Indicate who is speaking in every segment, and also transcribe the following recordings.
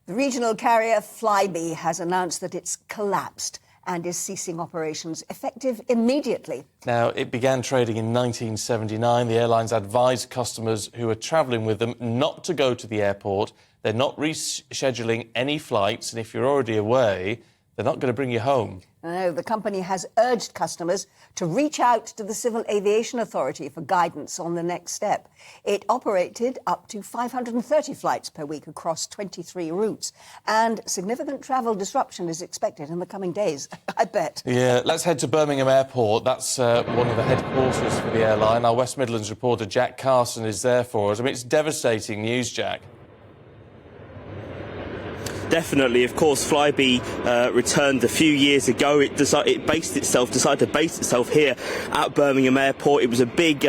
Speaker 1: The regional carrier Flybe has announced that it's collapsed and is ceasing operations effective immediately.
Speaker 2: Now, it began trading in 1979. The airlines advised customers who were travelling with them not to go to the airport. They're not rescheduling any flights, and if you're already away, they're not going to bring you home.
Speaker 1: No, the company has urged customers to reach out to the Civil Aviation Authority for guidance on the next step. It operated up to 530 flights per week across 23 routes, and significant travel disruption is expected in the coming days, I bet.
Speaker 2: Yeah, let's head to Birmingham Airport. That's one of the headquarters for the airline. Our West Midlands reporter Jack Carson is there for us. I mean, it's devastating news, Jack.
Speaker 3: Definitely, of course, Flybe returned a few years ago. It decided to base itself here at Birmingham Airport. It was a big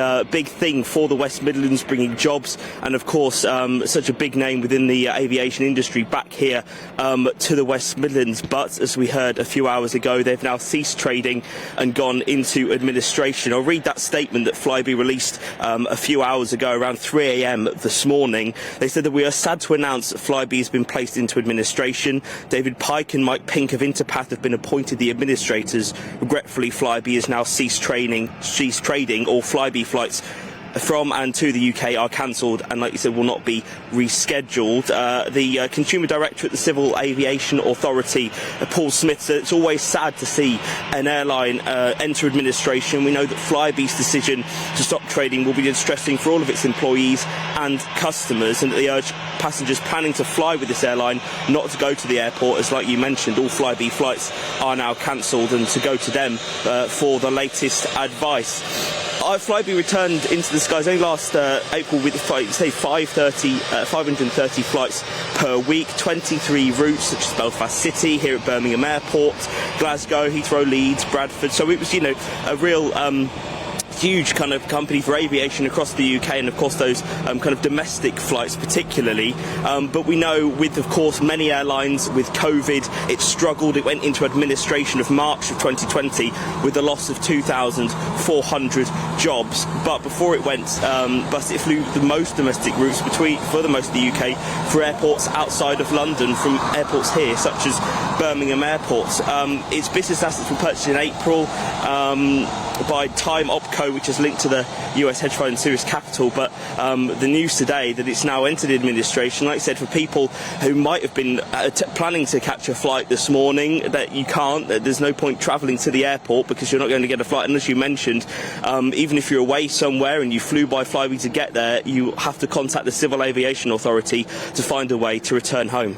Speaker 3: thing for the West Midlands, bringing jobs and, of course, such a big name within the aviation industry back here to the West Midlands. But as we heard a few hours ago, they've now ceased trading and gone into administration. I'll read that statement that Flybe released a few hours ago, around 3 a.m. this morning. They said that we are sad to announce that Flybe has been placed into administration. David Pike and Mike Pink of Interpath have been appointed the administrators. Regretfully, Flybe has now ceased trading. All Flybe flights from and to the UK are cancelled and, like you said, will not be rescheduled. The Consumer Director at the Civil Aviation Authority, Paul Smith, said it's always sad to see an airline enter administration. We know that Flybe's decision to stop trading will be distressing for all of its employees and customers, and that they urge passengers planning to fly with this airline not to go to the airport, as, like you mentioned, all Flybe flights are now cancelled, and to go to them for the latest advice. Flybe returned into the skies only last April with 530 flights per week, 23 routes such as Belfast City, here at Birmingham Airport, Glasgow, Heathrow, Leeds, Bradford. So it was, a real huge kind of company for aviation across the UK, and of course those kind of domestic flights particularly. But we know with, of course, many airlines with COVID, it struggled. It went into administration of March of 2020 with the loss of 2,400 jobs. But before it went bust, it flew the most domestic routes for the most of the UK for airports outside of London, from airports here such as Birmingham Airport. Its business assets were purchased in April by Time Opco, which is linked to the US hedge fund Sirius Capital. But the news today that it's now entered administration, like I said, for people who might have been planning to catch a flight this morning, that you can't. There's no point travelling to the airport because you're not going to get a flight. And as you mentioned, even if you're away somewhere and you flew by Flybe to get there, you have to contact the Civil Aviation Authority to find a way to return home.